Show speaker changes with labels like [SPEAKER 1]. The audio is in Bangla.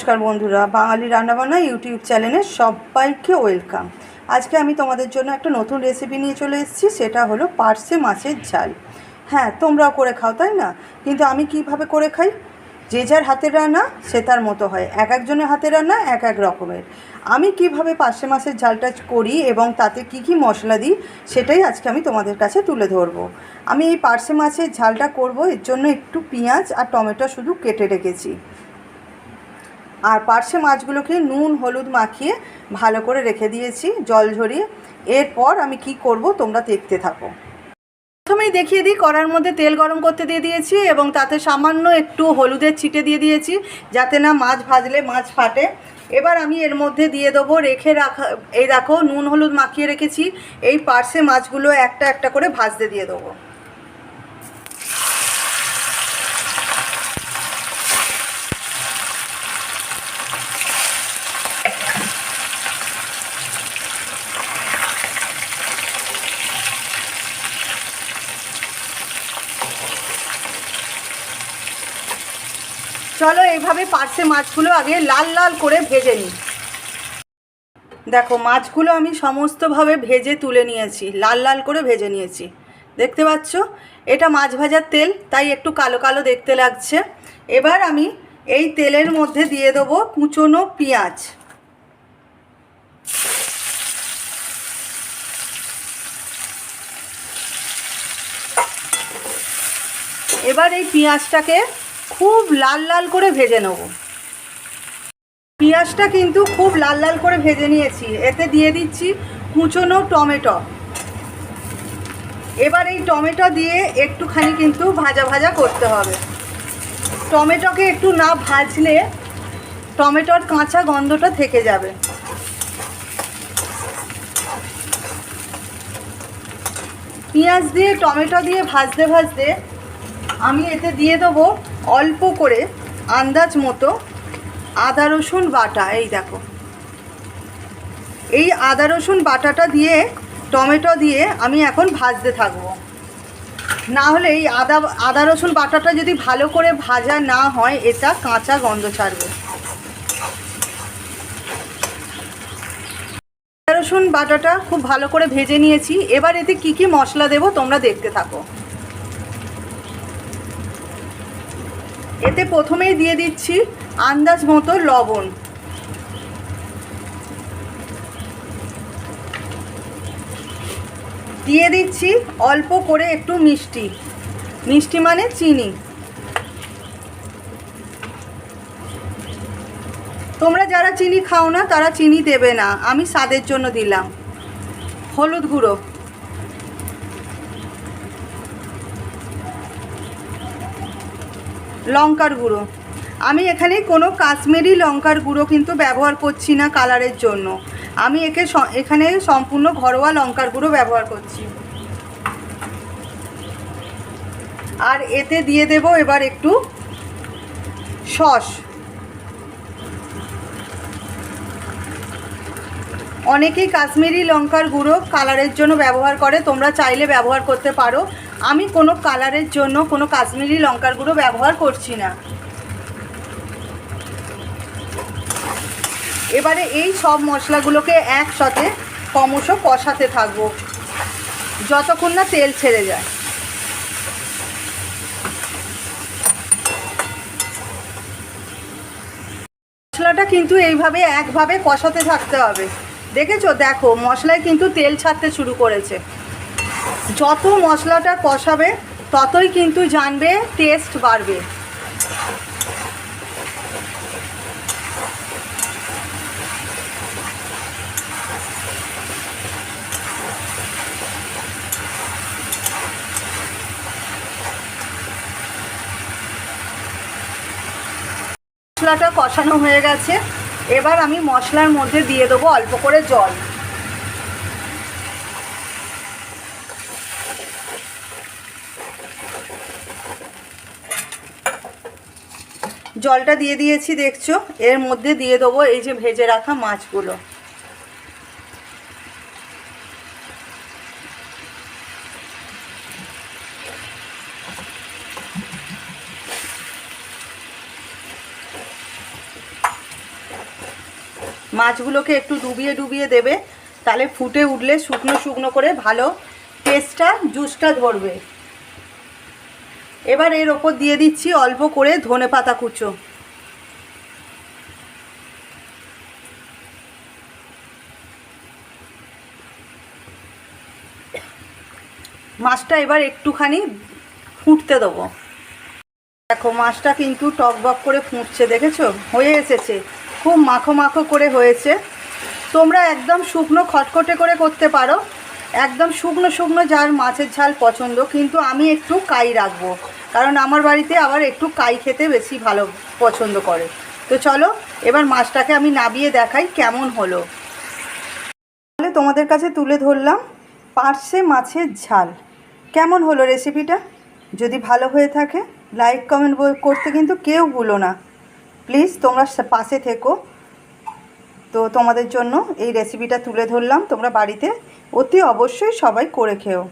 [SPEAKER 1] নমস্কার বন্ধুরা, বাঙালি রান্নাবান্না ইউটিউব চ্যানেলে সবাইকে ওয়েলকাম। আজকে আমি তোমাদের জন্য একটা নতুন রেসিপি নিয়ে চলে এসেছি, সেটা হলো পার্শে মাছের ঝাল। হ্যাঁ, তোমরাও করে খাও তাই না? কিন্তু আমি কিভাবে করে খাই, যে যার হাতের রান্না সে তার মতো হয়, এক একজনের হাতের রান্না এক এক রকমের। আমি কিভাবে পার্শে মাছের ঝালটা করি এবং তাতে কি কি মশলা দিই সেটাই আজকে আমি তোমাদের কাছে তুলে ধরবো। আমি এই পার্শে মাছের ঝালটা করব, এর জন্য একটু পেঁয়াজ আর টমেটো শুধু কেটে রেখেছি। আর পার্শে মাছগুলোকে নুন হলুদ মাখিয়ে ভালো করে রেখে দিয়েছি জল ঝরিয়ে। এরপর আমি কি করব তোমরা দেখতে থাকো। প্রথমেই দেখিয়ে দিই, কড়ার মধ্যে তেল গরম করতে দিয়ে দিয়েছি এবং তাতে সামান্য একটু হলুদের ছিটে দিয়ে দিয়েছি যাতে না মাছ ভাজলে মাছ ফাটে। এবার আমি এর মধ্যে দিয়ে দেবো রেখে রাখা, এই দেখো নুন হলুদ মাখিয়ে রেখেছি এই পার্শে মাছগুলো একটা একটা করে ভাজতে দিয়ে দেবো। চলো এইভাবে পার্শে মাছগুলো আগে লাল লাল করে ভেজে নিই। দেখো মাছগুলো আমি সমস্তভাবে ভেজে তুলে নিয়েছি, লাল লাল করে ভেজে নিয়েছি, দেখতে পাচ্ছ? এটা মাছ ভাজার তেল, তাই একটু কালো কালো দেখতে লাগছে। এবার আমি এই তেলের মধ্যে দিয়ে দেবো কুচনো পেঁয়াজ। এবার এই পেঁয়াজটাকে খুব লাল লাল করে ভেজে নেব। পেঁয়াজটা কিন্তু খুব লাল লাল করে ভেজে নিয়েছি। এতে দিয়ে দিচ্ছি কুচনো টমেটো। এবার এই টমেটো দিয়ে একটুখানি কিন্তু ভাজা ভাজা করতে হবে। টমেটোকে একটু না ভাজলে টমেটোর কাঁচা গন্ধটা থেকে যাবে। পেঁয়াজ দিয়ে টমেটো দিয়ে ভাজতে ভাজতে আমি এতে দিয়ে দেবো অল্প করে আন্দাজ মতো আদা রসুন বাটা। এই দেখো, এই আদা রসুন বাটাটা দিয়ে টমেটো দিয়ে আমি এখন ভাজতে থাকবো। না হলে এই আদা রসুন বাটাটা যদি ভালো করে ভাজা না হয় এটা কাঁচা গন্ধ ছাড়বে। আদা রসুন বাটাটা খুব ভালো করে ভেজে নিয়েছি। এবার এতে কি কি মশলা দেবো তোমরা দেখতে থাকো। এতে প্রথমেই দিয়ে দিচ্ছি আন্দাজ মতো লবণ, দিয়ে দিচ্ছি অল্প করে একটু মিষ্টি, মিষ্টি মানে চিনি। তোমরা যারা চিনি খাও না তারা চিনি দেবে না, আমি স্বাদের জন্য দিলাম। হলুদ গুঁড়ো, লঙ্কার গুঁড়ো। আমি এখানে কোনো কাশ্মীরি লঙ্কার গুঁড়ো কিন্তু ব্যবহার করছি না কালারের জন্য, আমি এখানে সম্পূর্ণ ঘরোয়া লঙ্কার গুঁড়ো ব্যবহার করছি। আর এতে দিয়ে দেব এবার একটু সস। অনেকেই কাশ্মীরি লঙ্কার গুঁড়ো কালারের জন্য ব্যবহার করে, তোমরা চাইলে ব্যবহার করতে পারো। আমি কোনো কালারের জন্য কোনো কাশ্মীরি লঙ্কার গুঁড়ো ব্যবহার করছি না। এবারে এই সব মশলাগুলোকে একসাথে ক্রমশ কষাতে থাকবো যতক্ষণ না তেল ছেড়ে যায়। মশলাটা কিন্তু এইভাবে একভাবে কষাতে থাকতে হবে। দেখেছো? দেখো মশলায় কিন্তু তেল ছাড়তে শুরু করেছে। যত মশলাটা কষাবে ততই কিন্তু জানবে টেস্ট বাড়বে। মশলাটা কষানো হয়ে গেছে। এবার আমি মশলার মধ্যে দিয়ে দেবো অল্প করে জল। জলটা দিয়ে দিয়েছি দেখছো। এর মধ্যে দিয়ে দেবো এই যে ভেজে রাখা মাছগুলো। মাছগুলোকে একটু ডুবিয়ে ডুবিয়ে দেবে, তাহলে ফুটে উঠলে শুকনো শুকনো করে ভালো টেস্টটা জুসটা ধরবে। এবার এর ওপর দিয়ে দিচ্ছি অল্প করে ধনেপাতা কুচো। মাছটা এবার একটুখানি ফুটতে দেবো। দেখো মাছটা কিন্তু টকবক করে ফুটছে, দেখেছো? হয়ে এসেছে, খুব মাখো মাখো করে হয়েছে। তোমরা একদম শুকনো খটখটে করে করতে পারো, একদম শুকনো শুকনো যার মাছের ঝাল পছন্দ, কিন্তু আমি একটু কাই রাখবো, কারণ আমার বাড়িতে আবার একটু কাই খেতে বেশি ভালো পছন্দ করে। তো চলো এবার মাছটাকে আমি নাবিয়ে দেখাই কেমন হলো। তাহলে তোমাদের কাছে তুলে ধরলাম পার্শে মাছের ঝাল। কেমন হলো রেসিপিটা? যদি ভালো হয়ে থাকে লাইক কমেন্ট করতে কিন্তু কেউ ভুলো না, প্লিজ তোমরা পাশে থেকো। তো তোমাদের জন্য এই রেসিপিটা তুলে ধরলাম, তোমরা বাড়িতে অতি অবশ্যই সবাই করে খেও।